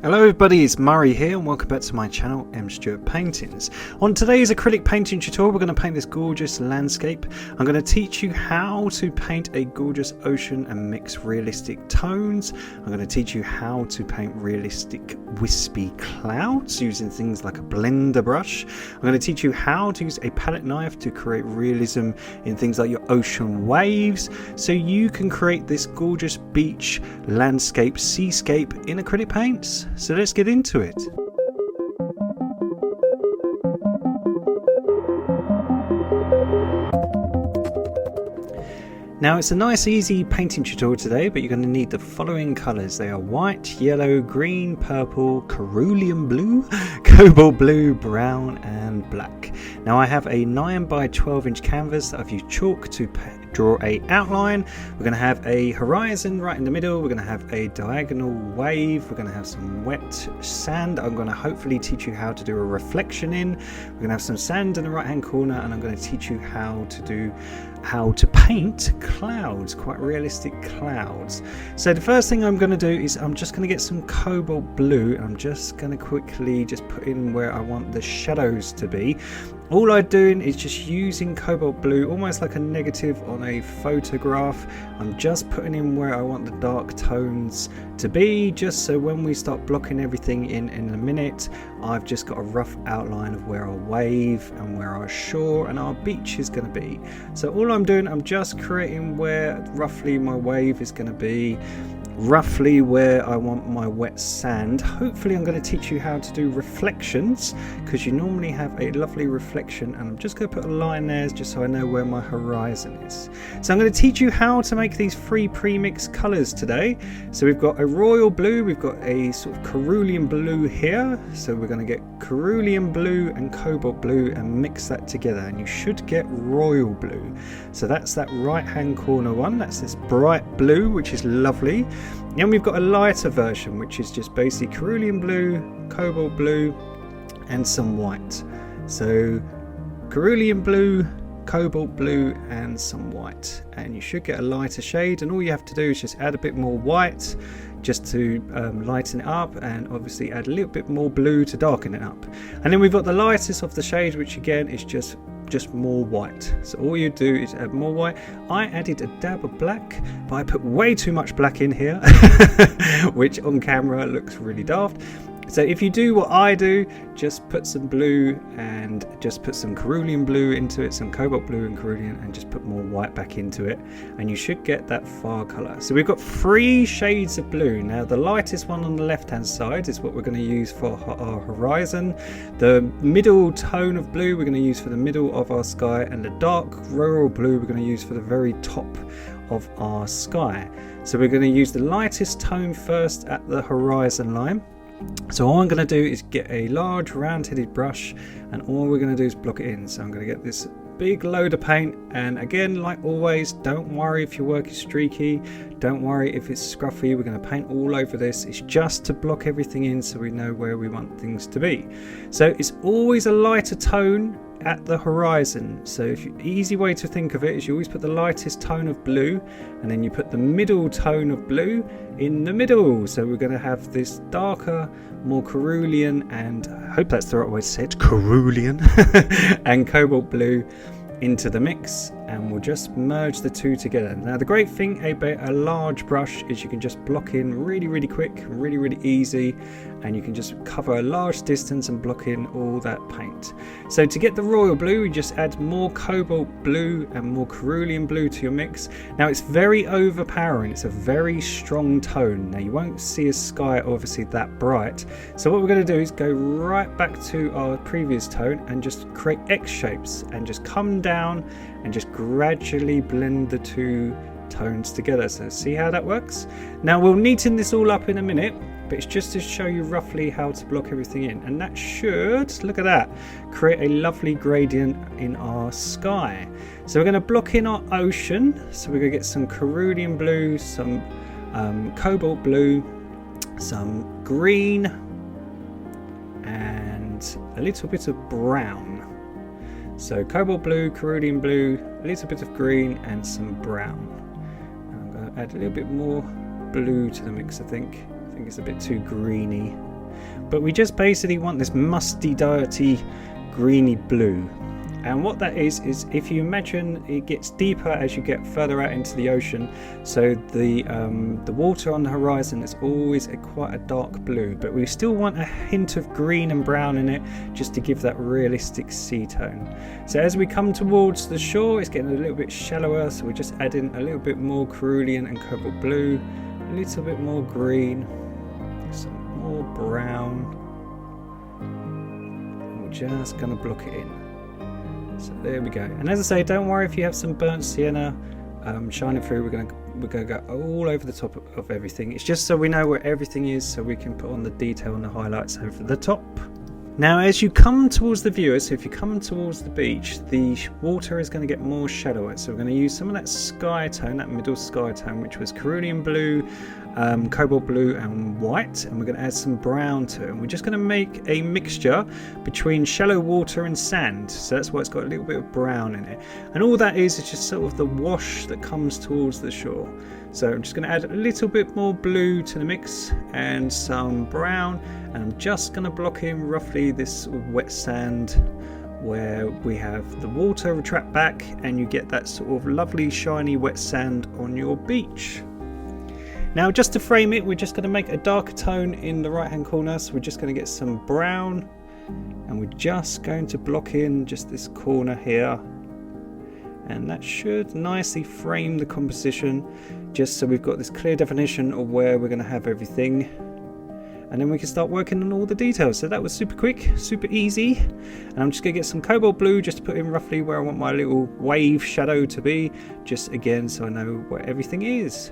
Hello everybody, it's Murray here and welcome back to my channel, M Stewart Paintings. On today's acrylic painting tutorial we're going to paint this gorgeous landscape. I'm going to teach you how to paint a gorgeous ocean and mix realistic tones. I'm going to teach you how to paint realistic wispy clouds using things like a blender brush. I'm going to teach you how to use a palette knife to create realism in things like your ocean waves, so you can create this gorgeous beach, landscape, seascape in acrylic paints. So let's get into it. Now it's a nice easy painting tutorial today, but you're going to need the following colours. They are white, yellow, green, purple, cerulean blue, cobalt blue, brown and black. Now I have a 9 by 12 inch canvas that I've used chalk to draw a outline. We're going to have a horizon right in the middle. We're going to have a diagonal wave. We're going to have some wet sand. I'm going to hopefully teach you how to do a reflection in. We're going to have some sand in the right hand corner, and I'm going to teach you how to paint clouds, quite realistic clouds. So the first thing I'm going to do is I'm just going to get some cobalt blue, and I'm just going to quickly just put in where I want the shadows to be. All I'm doing is just using cobalt blue, almost like a negative on a photograph. I'm just putting in where I want the dark tones to be, just so when we start blocking everything in a minute, I've just got a rough outline of where our wave and where our shore and our beach is going to be. So all I'm doing, I'm just creating where roughly my wave is going to be, roughly where I want my wet sand. Hopefully I'm going to teach you how to do reflections, because you normally have a lovely reflection, and I'm just going to put a line there just so I know where my horizon is. So I'm going to teach you how to make these three pre-mixed colours today. So we've got a royal blue, we've got a sort of cerulean blue here, so we're going to get cerulean blue and cobalt blue and mix that together, and you should get royal blue. So that's that right hand corner one, that's this bright blue, which is lovely. Then we've got a lighter version, which is just basically cerulean blue, cobalt blue and some white. So cerulean blue, cobalt blue and some white, and you should get a lighter shade, and all you have to do is just add a bit more white just to lighten it up, and obviously add a little bit more blue to darken it up. And then we've got the lightest of the shades, which again is just more white. So all you do is add more white. I added a dab of black, but I put way too much black in here which on camera looks really daft. So if you do what I do, just put some blue and just put some cerulean blue into it, some cobalt blue and cerulean, and just put more white back into it, and you should get that far colour. So we've got 3 shades of blue. Now the lightest one on the left hand side is what we're going to use for our horizon. The middle tone of blue we're going to use for the middle of our sky, and the dark royal blue we're going to use for the very top of our sky. So we're going to use the lightest tone first at the horizon line. So all I'm going to do is get a large round-headed brush, and all we're going to do is block it in. So I'm going to get this big load of paint, and again, like always, don't worry if your work is streaky, don't worry if it's scruffy. We're going to paint all over this. It's just to block everything in so we know where we want things to be. So it's always a lighter tone at the horizon. So easy way to think of it is you always put the lightest tone of blue, and then you put the middle tone of blue in the middle. So we're going to have this darker, more cerulean, and I hope that's the right way to say it, cerulean and cobalt blue into the mix, and we'll just merge the two together. Now the great thing about a large brush is you can just block in really quick, really easy, and you can just cover a large distance and block in all that paint. So to get the royal blue, you just add more cobalt blue and more cerulean blue to your mix. Now it's very overpowering, it's a very strong tone. Now you won't see a sky obviously that bright, so what we're going to do is go right back to our previous tone and just create X shapes, and just come down and just gradually blend the two tones together. So see how that works? Now we'll neaten this all up in a minute, but it's just to show you roughly how to block everything in, and that should, look at that, create a lovely gradient in our sky. So we're going to block in our ocean. So we're going to get some cerulean blue, some cobalt blue, some green and a little bit of brown. So cobalt blue, cerulean blue, a little bit of green and some brown. And I'm going to add a little bit more blue to the mix, I think it's a bit too greeny. but we just basically want this musty, dirty, greeny blue. And what that is if you imagine it gets deeper as you get further out into the ocean, so the water on the horizon is always quite a dark blue, but we still want a hint of green and brown in it just to give that realistic sea tone. So as we come towards the shore, it's getting a little bit shallower, so we're just adding a little bit more cerulean and cobalt blue, a little bit more green, some more brown, and we're just going to block it in. So there we go. And as I say, don't worry if you have some burnt sienna shining through. We're gonna go all over the top of everything. It's just so we know where everything is, so we can put on the detail and the highlights over the top. Now as you come towards the viewer, so if you come towards the beach, the water is going to get more shallower, so we're going to use some of that sky tone, that middle sky tone, which was cerulean blue, cobalt blue and white, and we're going to add some brown to it, and we're just going to make a mixture between shallow water and sand, so that's why it's got a little bit of brown in it, and all that is just sort of the wash that comes towards the shore. So I'm just going to add a little bit more blue to the mix and some brown, and I'm just going to block in roughly this wet sand where we have the water retract back and you get that sort of lovely shiny wet sand on your beach. Now just to frame it, we're just going to make a darker tone in the right hand corner, so we're just going to get some brown and we're just going to block in just this corner here, and that should nicely frame the composition, just so we've got this clear definition of where we're going to have everything, and then we can start working on all the details. So that was super quick, super easy, and I'm just going to get some cobalt blue just to put in roughly where I want my little wave shadow to be, just again so I know where everything is.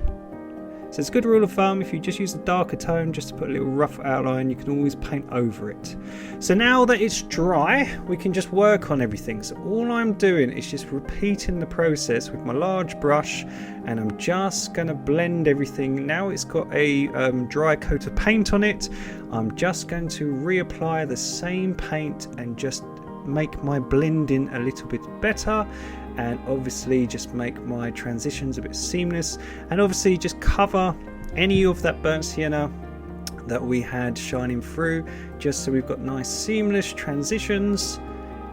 So it's a good rule of thumb, if you just use a darker tone just to put a little rough outline, you can always paint over it. So now that it's dry, we can just work on everything. So all I'm doing is just repeating the process with my large brush, and I'm just going to blend everything. Now it's got a dry coat of paint on it, I'm just going to reapply the same paint and just make my blending a little bit better, and obviously just make my transitions a bit seamless, and obviously just cover any of that burnt sienna that we had shining through, just so we've got nice seamless transitions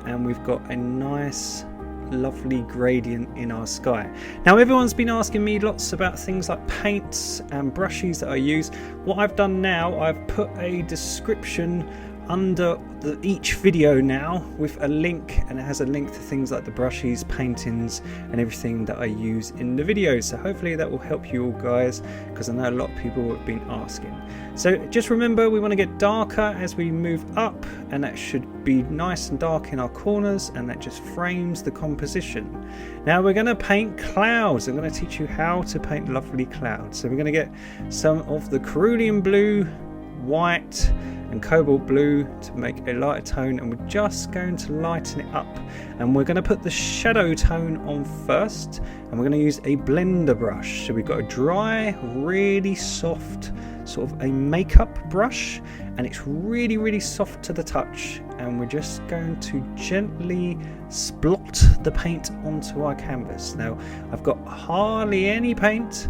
and we've got a nice lovely gradient in our sky. Now everyone's been asking me lots about things like paints and brushes that I use. What I've done now, I've put a description under each video now with a link, and it has a link to things like the brushes, paintings and everything that I use in the video. So hopefully that will help you all guys, because I know a lot of people have been asking. So just remember, we want to get darker as we move up, and that should be nice and dark in our corners, and that just frames the composition. Now we're going to paint clouds. I'm going to teach you how to paint lovely clouds. So we're going to get some of the cerulean blue, white and cobalt blue to make a lighter tone, and we're just going to lighten it up, and we're going to put the shadow tone on first, and we're going to use a blender brush. So we've got a dry, really soft sort of a makeup brush, and it's really soft to the touch, and we're just going to gently splot the paint onto our canvas. Now I've got hardly any paint,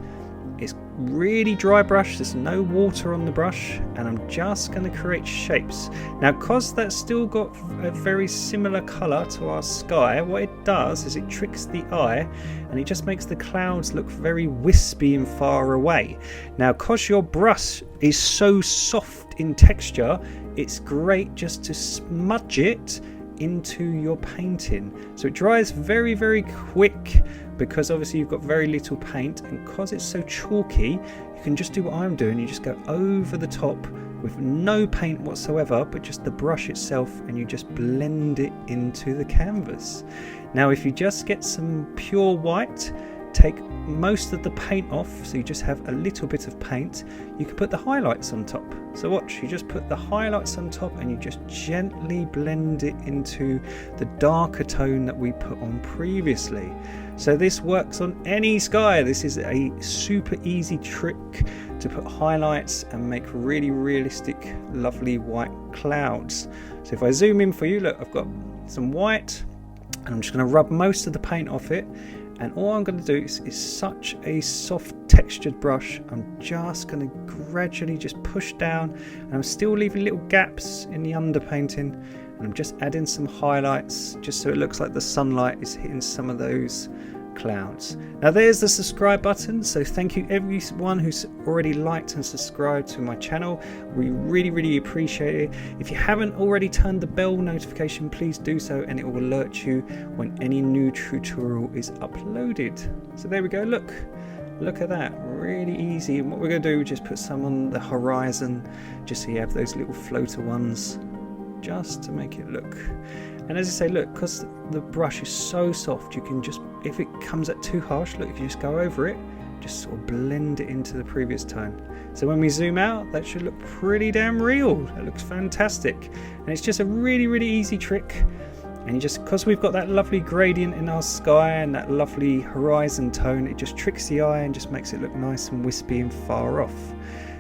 it's really dry brush, there's no water on the brush, and I'm just going to create shapes. Now because that's still got a very similar colour to our sky, what it does is it tricks the eye and it just makes the clouds look very wispy and far away. Now because your brush is so soft in texture, it's great just to smudge it into your painting, so it dries very quick, because obviously you've got very little paint, and because it's so chalky, you can just do what I'm doing, you just go over the top with no paint whatsoever, but just the brush itself, and you just blend it into the canvas. Now if you just get some pure white, take most of the paint off, so you just have a little bit of paint, you can put the highlights on top. So watch, you just put the highlights on top and you just gently blend it into the darker tone that we put on previously. So this works on any sky. This is a super easy trick to put highlights and make really realistic lovely white clouds. So if I zoom in for you, look, I've got some white, and I'm just going to rub most of the paint off it, And all I'm going to do is such a soft textured brush. I'm just going to gradually just push down, and I'm still leaving little gaps in the underpainting, and I'm just adding some highlights just so it looks like the sunlight is hitting some of those clouds. Now there's the subscribe button, so thank you everyone who's already liked and subscribed to my channel. We really appreciate it. If you haven't already turned the bell notification, please do so, and it will alert you when any new tutorial is uploaded. So there we go, look at that, really easy. And what we're going to do is just put some on the horizon just so you have those little floater ones, just to make it look. And as I say, look, because the brush is so soft, you can just, if it comes out too harsh, look, if you just go over it, just sort of blend it into the previous tone. So when we zoom out, that should look pretty damn real. That looks fantastic. And it's just a really easy trick. And you just, because we've got that lovely gradient in our sky and that lovely horizon tone, it just tricks the eye and just makes it look nice and wispy and far off.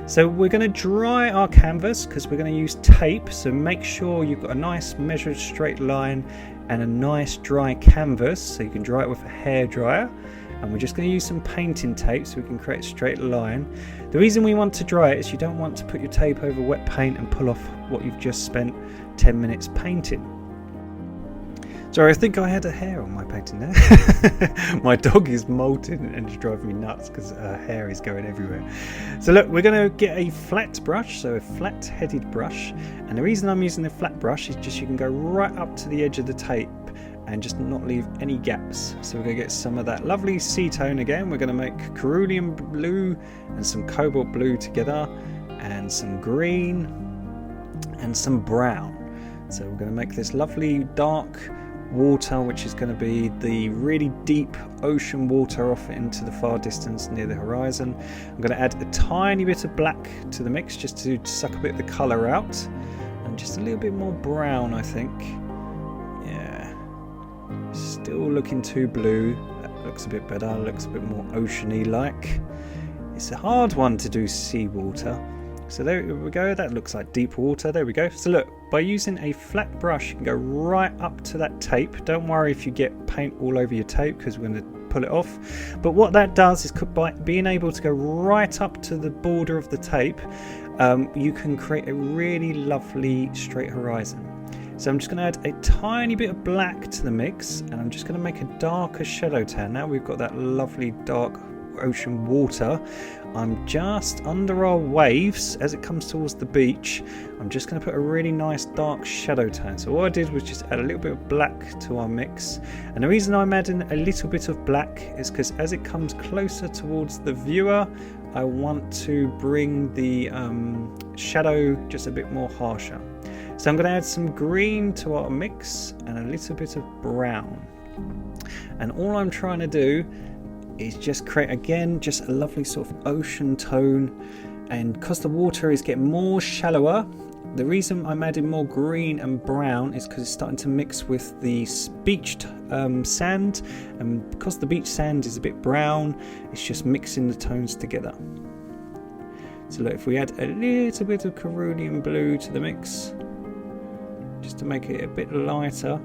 So we're going to dry our canvas because we're going to use tape, so make sure you've got a nice measured straight line and a nice dry canvas, so you can dry it with a hairdryer. And we're just going to use some painting tape so we can create a straight line. The reason we want to dry it is you don't want to put your tape over wet paint and pull off what you've just spent 10 minutes painting. Sorry, I think I had a hair on my painting there. My dog is molting and it's driving me nuts because her hair is going everywhere. So look, we're going to get a flat brush, so a flat headed brush. And the reason I'm using the flat brush is just you can go right up to the edge of the tape and just not leave any gaps. So we're going to get some of that lovely sea tone again. We're going to make cerulean blue and some cobalt blue together, and some green and some brown. So we're going to make this lovely dark water, which is going to be the really deep ocean water off into the far distance near the horizon. I'm going to add a tiny bit of black to the mix just to suck a bit of the colour out, and just a little bit more brown, I think. Yeah, still looking too blue. That looks a bit better, looks a bit more oceany like. It's a hard one to do seawater. So there we go, that looks like deep water. There we go. So look, by using a flat brush you can go right up to that tape. Don't worry if you get paint all over your tape because we're going to pull it off. But what that does is, by being able to go right up to the border of the tape, you can create a really lovely straight horizon. So I'm just going to add a tiny bit of black to the mix, and I'm just going to make a darker shadow tan. Now we've got that lovely dark ocean water. I'm just under our waves as it comes towards the beach. I'm just going to put a really nice dark shadow tone. So what I did was just add a little bit of black to our mix, and the reason I'm adding a little bit of black is because as it comes closer towards the viewer, I want to bring the shadow just a bit more harsher. So I'm going to add some green to our mix and a little bit of brown, and all I'm trying to do is just create again just a lovely sort of ocean tone. And because the water is getting more shallower, the reason I'm adding more green and brown is because it's starting to mix with the beach sand, and because the beach sand is a bit brown, it's just mixing the tones together. So look, if we add a little bit of cerulean blue to the mix just to make it a bit lighter,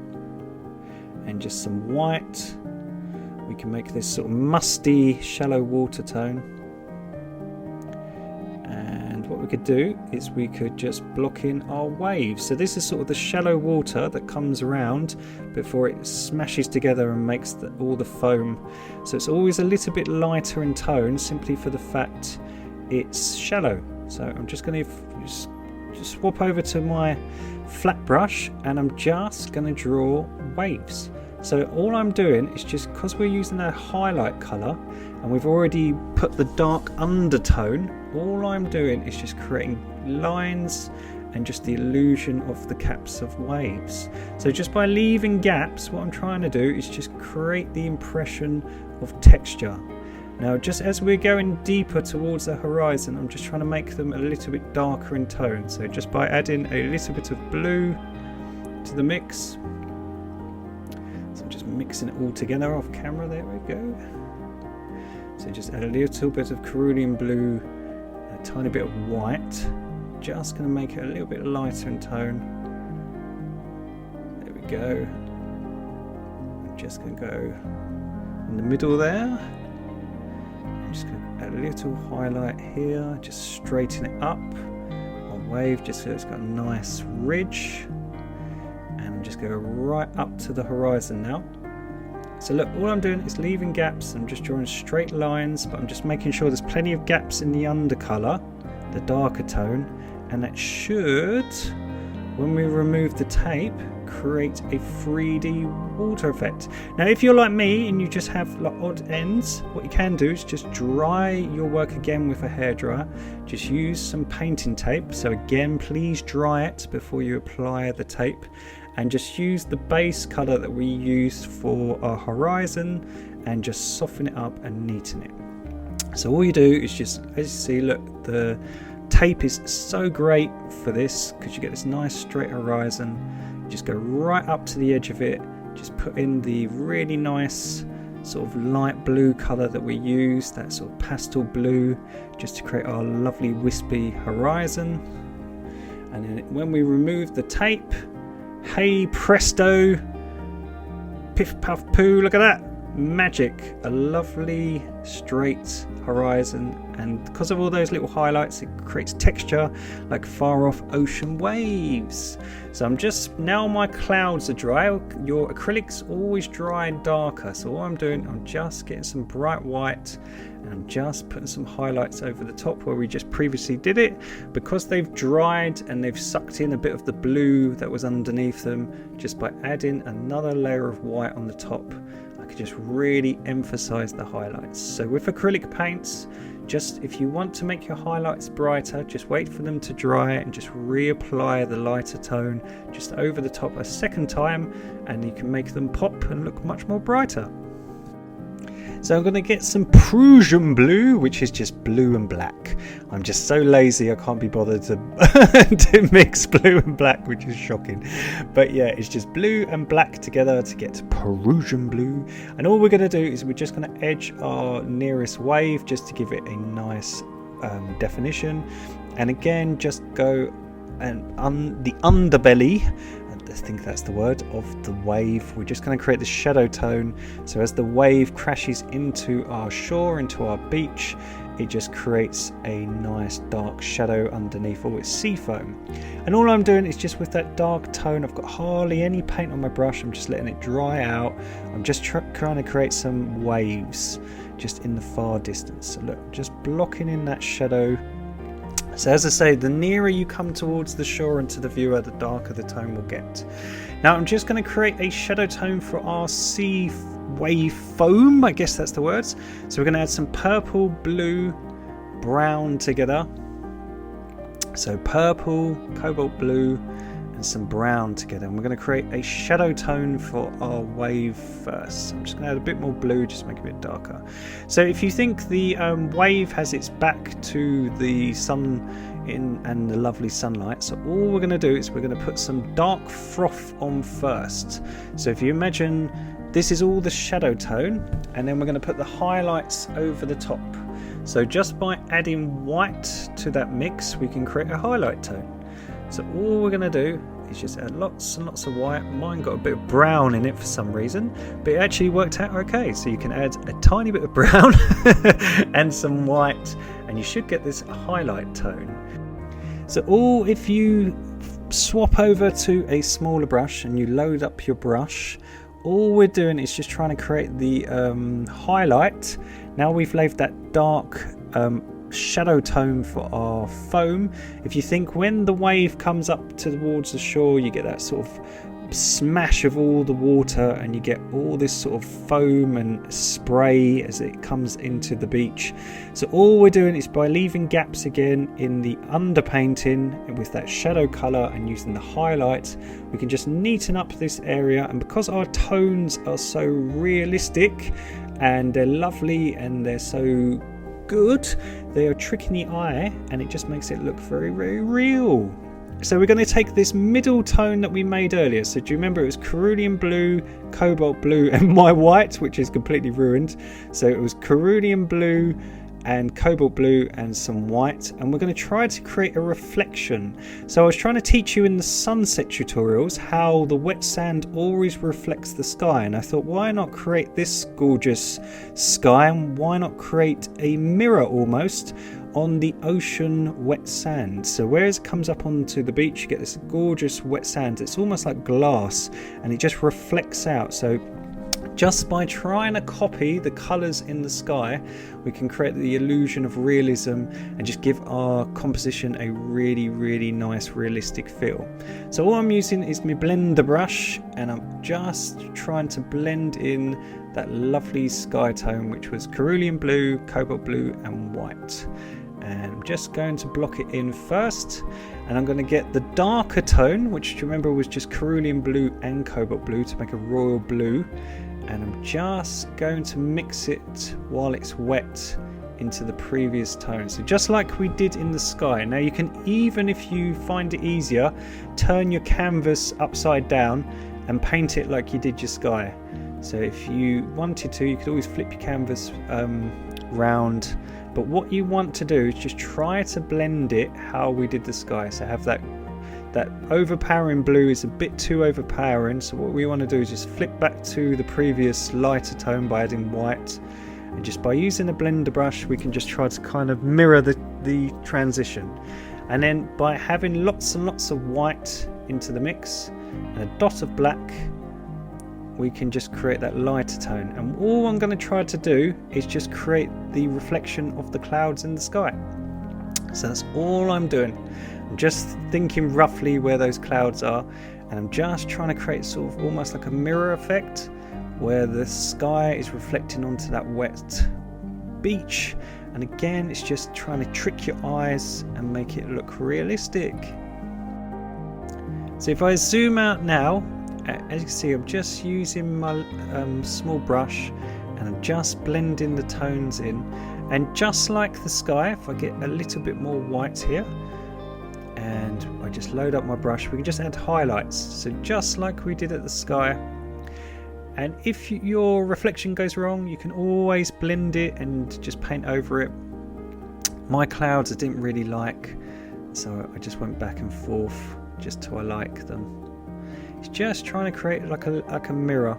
and just some white, we can make this sort of musty shallow water tone. And what we could do is we could just block in our waves. So this is sort of the shallow water that comes around before it smashes together and makes all the foam. So it's always a little bit lighter in tone simply for the fact it's shallow. So I'm just going to just swap over to my flat brush, and I'm just going to draw waves. So all I'm doing is just, because we're using a highlight colour and we've already put the dark undertone, all I'm doing is just creating lines and just the illusion of the caps of waves. So just by leaving gaps, what I'm trying to do is just create the impression of texture. Now just as we're going deeper towards the horizon, I'm just trying to make them a little bit darker in tone. So just by adding a little bit of blue to the mix, just mixing it all together off camera, there we go. So just add a little bit of cerulean blue and a tiny bit of white, just going to make it a little bit lighter in tone. There we go. I'm just going to go in the middle there. I'm just going to add a little highlight here, just straighten it up on wave, just so it's got a nice ridge. And just go right up to the horizon now. So look, all I'm doing is leaving gaps. I'm just drawing straight lines, but I'm just making sure there's plenty of gaps in the undercolor, the darker tone, and that should, when we remove the tape, create a 3D water effect. Now if you're like me and you just have like odd ends, what you can do is just dry your work again with a hairdryer. Just use some painting tape. So again, please dry it before you apply the tape, and just use the base color that we used for our horizon and just soften it up and neaten it. So all you do is just, as you see, look, the tape is so great for this because you get this nice straight horizon. You just go right up to the edge of it, just put in the really nice sort of light blue color that we use, that sort of pastel blue, just to create our lovely wispy horizon. And then when we remove the tape, hey presto, piff puff poo, look at that, magic, a lovely straight horizon. And because of all those little highlights, it creates texture like far off ocean waves. So I'm just, now my clouds are dry. Your acrylics always dry darker, so all I'm doing, I'm just getting some bright white and I'm just putting some highlights over the top where we just previously did it. Because they've dried and they've sucked in a bit of the blue that was underneath them, just by adding another layer of white on the top, I could just really emphasize the highlights. So with acrylic paints, just if you want to make your highlights brighter, just wait for them to dry and just reapply the lighter tone just over the top a second time, and you can make them pop and look much more brighter. So I'm going to get some Prussian blue, which is just blue and black. I'm just so lazy I can't be bothered to, to mix blue and black, which is shocking. But yeah, it's just blue and black together to get Prussian blue. And all we're going to do is we're just going to edge our nearest wave just to give it a nice definition. And again, just go and the underbelly, I think that's the word, of the wave. We're just going to create the shadow tone, so as the wave crashes into our shore, into our beach, it just creates a nice dark shadow underneath all its sea foam. And all I'm doing is just with that dark tone, I've got hardly any paint on my brush, I'm just letting it dry out. I'm just trying to create some waves just in the far distance. So look, just blocking in that shadow. So as I say, the nearer you come towards the shore and to the viewer, the darker the tone will get. Now I'm just going to create a shadow tone for our sea wave foam, I guess that's the words. So we're going to add some purple, blue, brown together. So purple, cobalt blue, and some brown together. And we're going to create a shadow tone for our wave first. So I'm just going to add a bit more blue, just to make it a bit darker. So if you think the wave has its back to the sun and the lovely sunlight, so all we're going to do is we're going to put some dark froth on first. So if you imagine this is all the shadow tone, and then we're going to put the highlights over the top. So just by adding white to that mix, we can create a highlight tone. So all we're going to do is just add lots and lots of white. Mine got a bit of brown in it for some reason, but it actually worked out okay. So you can add a tiny bit of brown and some white, and you should get this highlight tone. So if you swap over to a smaller brush and you load up your brush, all we're doing is just trying to create the highlight. Now we've laid that dark shadow tone for our foam. If you think when the wave comes up towards the shore, you get that sort of smash of all the water and you get all this sort of foam and spray as it comes into the beach. So all we're doing is by leaving gaps again in the underpainting with that shadow color and using the highlights, we can just neaten up this area. And because our tones are so realistic and they're lovely and they're so good, they are tricking the eye, and it just makes it look very, very real. So we're going to take this middle tone that we made earlier. So do you remember it was cerulean blue, cobalt blue, and my white, which is completely ruined. So it was cerulean blue, and cobalt blue and some white, and we're going to try to create a reflection. So I was trying to teach you in the sunset tutorials how the wet sand always reflects the sky, and I thought, why not create this gorgeous sky, and why not create a mirror almost on the ocean wet sand. So whereas it comes up onto the beach, you get this gorgeous wet sand. It's almost like glass and it just reflects out. So just by trying to copy the colours in the sky, we can create the illusion of realism and just give our composition a really nice realistic feel. So all I'm using is my blender brush, and I'm just trying to blend in that lovely sky tone, which was cerulean blue, cobalt blue and white. And I'm just going to block it in first, and I'm going to get the darker tone, which, do you remember, was just cerulean blue and cobalt blue, to make a royal blue. And I'm just going to mix it while it's wet into the previous tone, so just like we did in the sky. Now you can, even if you find it easier, turn your canvas upside down and paint it like you did your sky. So if you wanted to, you could always flip your canvas round, but what you want to do is just try to blend it how we did the sky. So have that overpowering blue is a bit too overpowering, so what we want to do is just flip back to the previous lighter tone by adding white, and just by using a blender brush we can just try to kind of mirror the transition. And then by having lots and lots of white into the mix and a dot of black, we can just create that lighter tone. And all I'm going to try to do is just create the reflection of the clouds in the sky. So that's all I'm doing. I'm just thinking roughly where those clouds are, and I'm just trying to create sort of almost like a mirror effect where the sky is reflecting onto that wet beach. And again, it's just trying to trick your eyes and make it look realistic. So if I zoom out now, as you can see, I'm just using my small brush, and I'm just blending the tones in. And just like the sky, if I get a little bit more white here, and I just load up my brush, we can just add highlights. So just like we did at the sky. And if your reflection goes wrong, you can always blend it and just paint over it. My clouds I didn't really like, so I just went back and forth just till I like them. It's just trying to create like a mirror.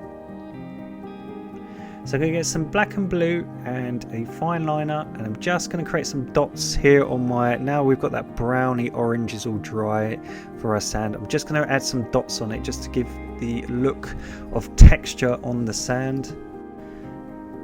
So I'm going to get some black and blue and a fine liner, and I'm just going to create some dots here on my, now we've got that browny orange is all dry for our sand. I'm just going to add some dots on it just to give the look of texture on the sand.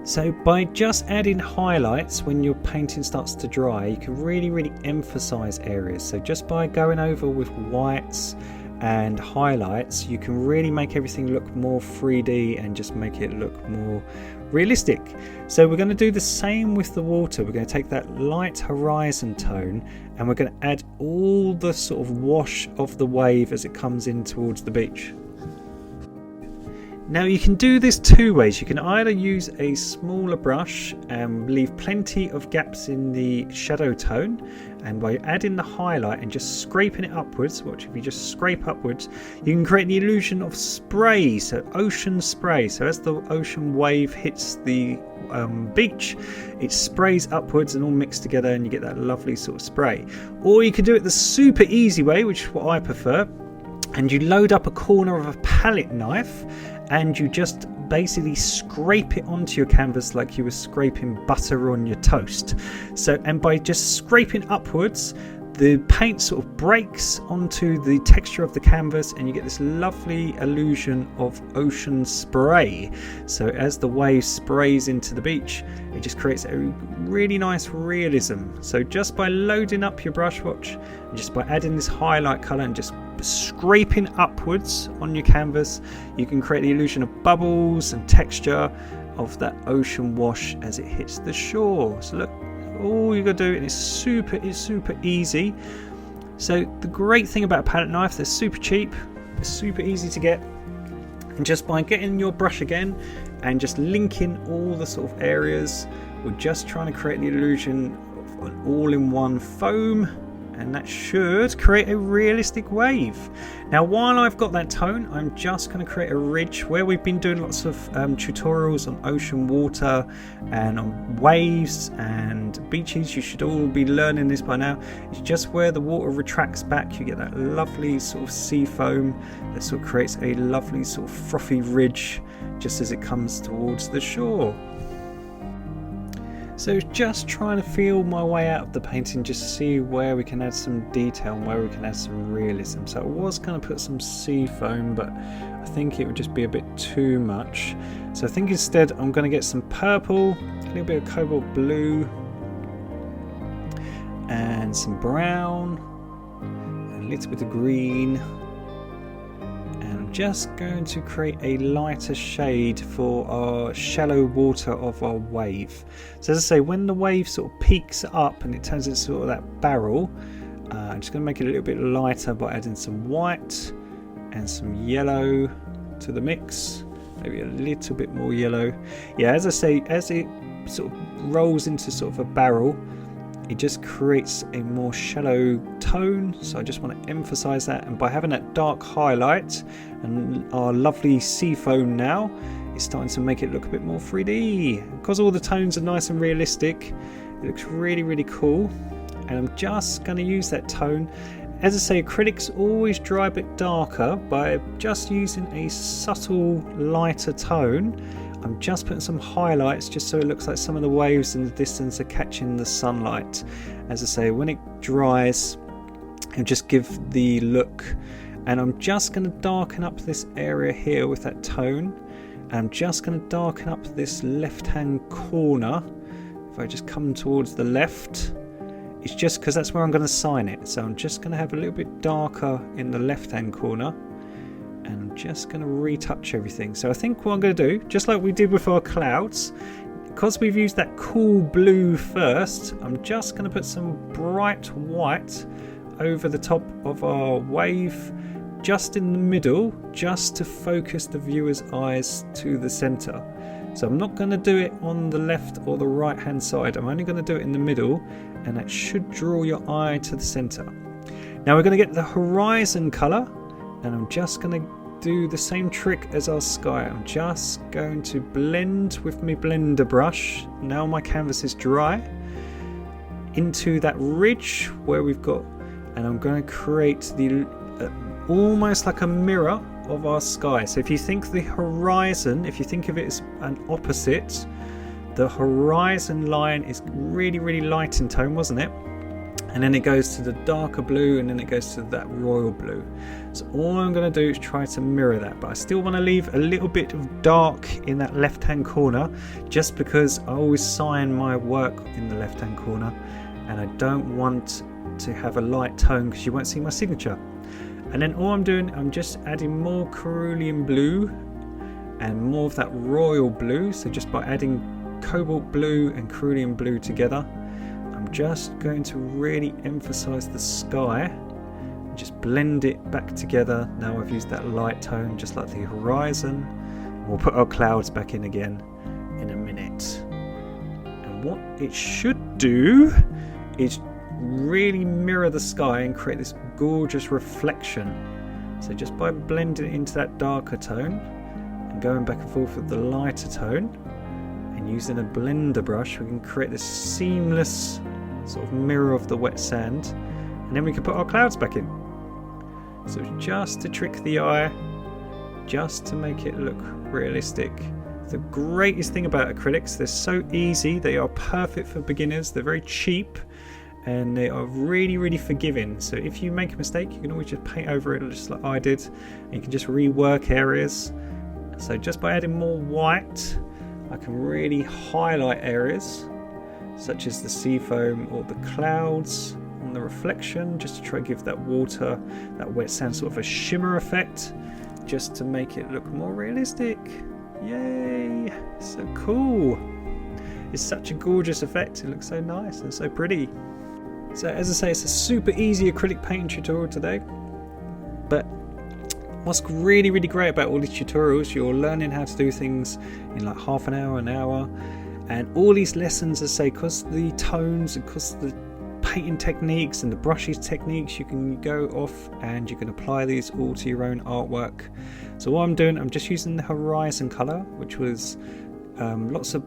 So by just adding highlights when your painting starts to dry, you can really emphasize areas. So just by going over with whites and highlights, you can really make everything look more 3D and just make it look more realistic. So we're going to do the same with the water. We're going to take that light horizon tone, and we're going to add all the sort of wash of the wave as it comes in towards the beach. Now you can do this two ways. You can either use a smaller brush and leave plenty of gaps in the shadow tone, and by adding the highlight and just scraping it upwards, watch, if you just scrape upwards, you can create the illusion of spray, so ocean spray. So as the ocean wave hits the beach, it sprays upwards and all mixed together, and you get that lovely sort of spray. Or you can do it the super easy way, which is what I prefer, and you load up a corner of a palette knife and you just basically scrape it onto your canvas like you were scraping butter on your toast. So, and by just scraping upwards, the paint sort of breaks onto the texture of the canvas, and you get this lovely illusion of ocean spray. So as the wave sprays into the beach, it just creates a really nice realism. So just by loading up your brush, watch, and just by adding this highlight color and just scraping upwards on your canvas, you can create the illusion of bubbles and texture of that ocean wash as it hits the shore. So look, all you got to do, and it's super easy. So the great thing about a palette knife, they're super cheap, they're super easy to get, and just by getting your brush again and just linking all the sort of areas, we're just trying to create the illusion of an all-in-one foam and that should create a realistic wave. Now while I've got that tone, I'm just going to create a ridge where we've been doing lots of tutorials on ocean water and on waves and beaches. You should all be learning this by now. It's just where the water retracts back, you get that lovely sort of sea foam that sort of creates a lovely sort of frothy ridge just as it comes towards the shore. So just trying to feel my way out of the painting, just to see where we can add some detail and where we can add some realism. So I was going to put some sea foam, but I think it would just be a bit too much. So I think instead I'm going to get some purple, a little bit of cobalt blue, and some brown, and a little bit of green. Just going to create a lighter shade for our shallow water of our wave. So as I say, when the wave sort of peaks up and it turns into sort of that barrel, I'm just going to make it a little bit lighter by adding some white and some yellow to the mix. Maybe a little bit more yellow. Yeah, as I say, as it sort of rolls into sort of a barrel, it just creates a more shallow tone, so I just want to emphasize that. And by having that dark highlight and our lovely sea foam now, it's starting to make it look a bit more 3D. Because all the tones are nice and realistic, it looks really, really cool. And I'm just going to use that tone. As I say, acrylics always dry a bit darker. By just using a subtle lighter tone, I'm just putting some highlights just so it looks like some of the waves in the distance are catching the sunlight. As I say, when it dries, it'll just give the look. And I'm just going to darken up this area here with that tone. And I'm just going to darken up this left-hand corner. If I just come towards the left, it's just because that's where I'm going to sign it. So I'm just going to have a little bit darker in the left-hand corner. And I'm just going to retouch everything. So I think what I'm going to do, just like we did with our clouds, because we've used that cool blue first, I'm just going to put some bright white over the top of our wave, just in the middle, just to focus the viewer's eyes to the center. So I'm not going to do it on the left or the right hand side. I'm only going to do it in the middle, and that should draw your eye to the center. Now we're going to get the horizon color. And I'm just going to do the same trick as our sky. I'm just going to blend with my blender brush, now my canvas is dry, into that ridge where we've got, and I'm going to create the almost like a mirror of our sky. So if you think the horizon, if you think of it as an opposite, the horizon line is really, really light in tone, wasn't it? And then it goes to the darker blue, and then it goes to that royal blue. So all I'm going to do is try to mirror that, but I still want to leave a little bit of dark in that left hand corner, just because I always sign my work in the left hand corner, and I don't want to have a light tone because you won't see my signature. And then all I'm doing, I'm just adding more cerulean blue and more of that royal blue. So just by adding cobalt blue and cerulean blue together, I'm just going to really emphasize the sky and just blend it back together. Now I've used that light tone just like the horizon. We'll put our clouds back in again in a minute. And what it should do is really mirror the sky and create this gorgeous reflection. So just by blending it into that darker tone and going back and forth with the lighter tone and using a blender brush, we can create this seamless sort of mirror of the wet sand, and then we can put our clouds back in. So just to trick the eye, just to make it look realistic. The greatest thing about acrylics, they're so easy, they are perfect for beginners, they're very cheap, and they are really, really forgiving. So if you make a mistake, you can always just paint over it just like I did, and you can just rework areas. So just by adding more white, I can really highlight areas such as the sea foam or the clouds on the reflection, just to try to give that water, that wet sand, sort of a shimmer effect, just to make it look more realistic. Yay! So cool! It's such a gorgeous effect. It looks so nice and so pretty. So as I say, it's a super easy acrylic painting tutorial today, but what's really, really great about all these tutorials, you're learning how to do things in like half an hour, and all these lessons, as I say, because the tones and because the painting techniques and the brushes techniques, you can go off and you can apply these all to your own artwork. So what I'm doing, I'm just using the horizon color, which was lots of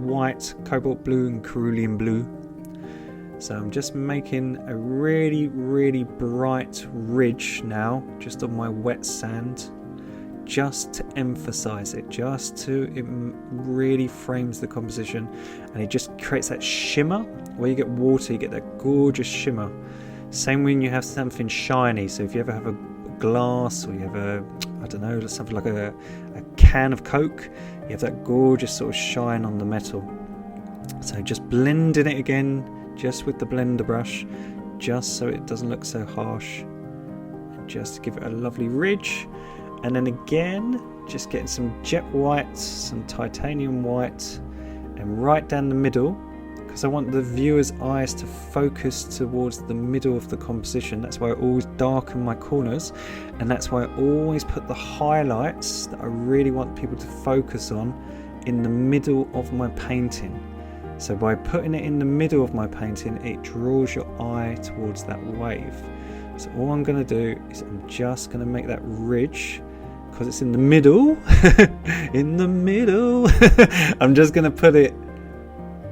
white, cobalt blue and cerulean blue. So I'm just making a really, really bright ridge now, just on my wet sand, just to emphasize it, just to, it really frames the composition, and it just creates that shimmer. Where you get water, you get that gorgeous shimmer. Same when you have something shiny. So if you ever have a glass, or you have a, I don't know, something like a can of Coke, you have that gorgeous sort of shine on the metal. So just blending it again, just with the blender brush, just so it doesn't look so harsh, and just to give it a lovely ridge. And then again, just getting some jet white, some titanium white, and right down the middle, because I want the viewer's eyes to focus towards the middle of the composition. That's why I always darken my corners, and that's why I always put the highlights that I really want people to focus on in the middle of my painting. So by putting it in the middle of my painting, it draws your eye towards that wave. So all I'm going to do is I'm just going to make that ridge, because it's in the middle, in the middle. I'm just going to put it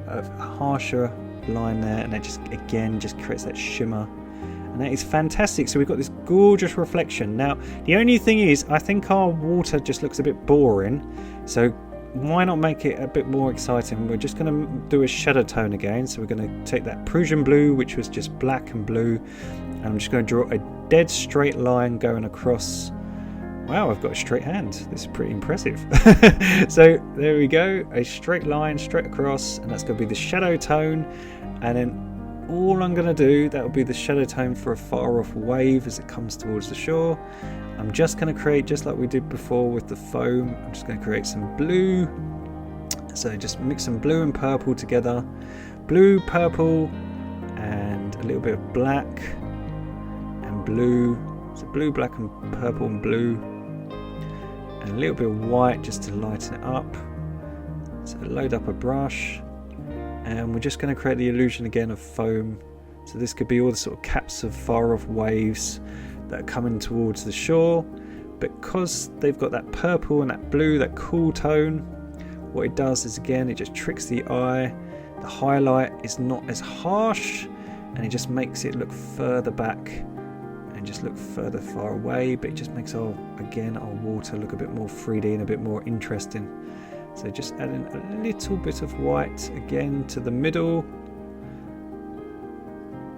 a harsher line there, and that just again just creates that shimmer, and that is fantastic. So we've got this gorgeous reflection. Now the only thing is, I think our water just looks a bit boring, so why not make it a bit more exciting? We're just going to do a shadow tone again. So we're going to take that Prussian blue, which was just black and blue, and I'm just going to draw a dead straight line going across. Wow, I've got a straight hand. This is pretty impressive. So there we go, a straight line straight across, and that's going to be the shadow tone. And then all I'm going to do, that will be the shadow tone for a far off wave as it comes towards the shore. I'm just going to create, just like we did before with the foam, I'm just going to create some blue. So just mix some blue and purple together. Blue, purple, and a little bit of black and blue. So blue, black and purple and blue. And a little bit of white just to lighten it up. So load up a brush, and we're just going to create the illusion again of foam. So this could be all the sort of caps of far off waves that are coming towards the shore. Because they've got that purple and that blue, that cool tone, what it does is, again, it just tricks the eye. The highlight is not as harsh, and it just makes it look further back and just look further far away, but it just makes our water look a bit more 3D and a bit more interesting. So just adding a little bit of white again to the middle.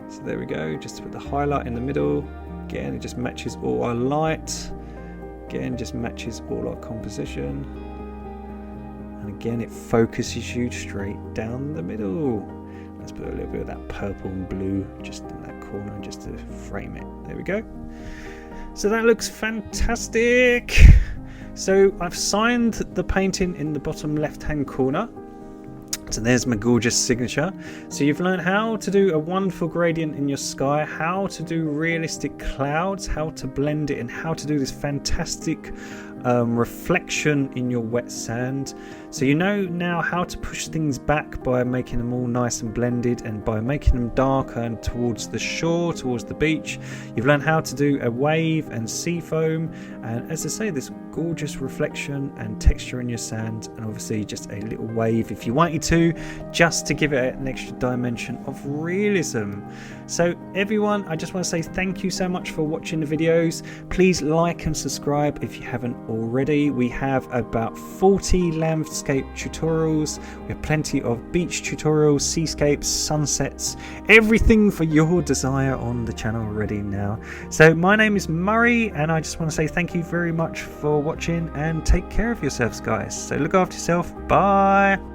So there we go, just to put the highlight in the middle. Again, it just matches all our light. Again, just matches all our composition. And again, it focuses you straight down the middle. Let's put a little bit of that purple and blue just in that corner, just to frame it. There we go. So that looks fantastic. So I've signed the painting in the bottom left hand corner. So there's my gorgeous signature. So you've learned how to do a wonderful gradient in your sky, how to do realistic clouds, how to blend it, and how to do this fantastic reflection in your wet sand. So you know now how to push things back by making them all nice and blended, and by making them darker and towards the shore, towards the beach. You've learned how to do a wave and sea foam, and as I say, this gorgeous reflection and texture in your sand, and obviously just a little wave if you wanted to, just to give it an extra dimension of realism. So everyone, I just want to say thank you so much for watching the videos. Please like and subscribe if you haven't already. We have about 40 landscape tutorials. We have plenty of beach tutorials, seascapes, sunsets, everything for your desire on the channel already now. So my name is Murray, and I just want to say thank you very much for watching, and take care of yourselves, guys. So look after yourself. Bye.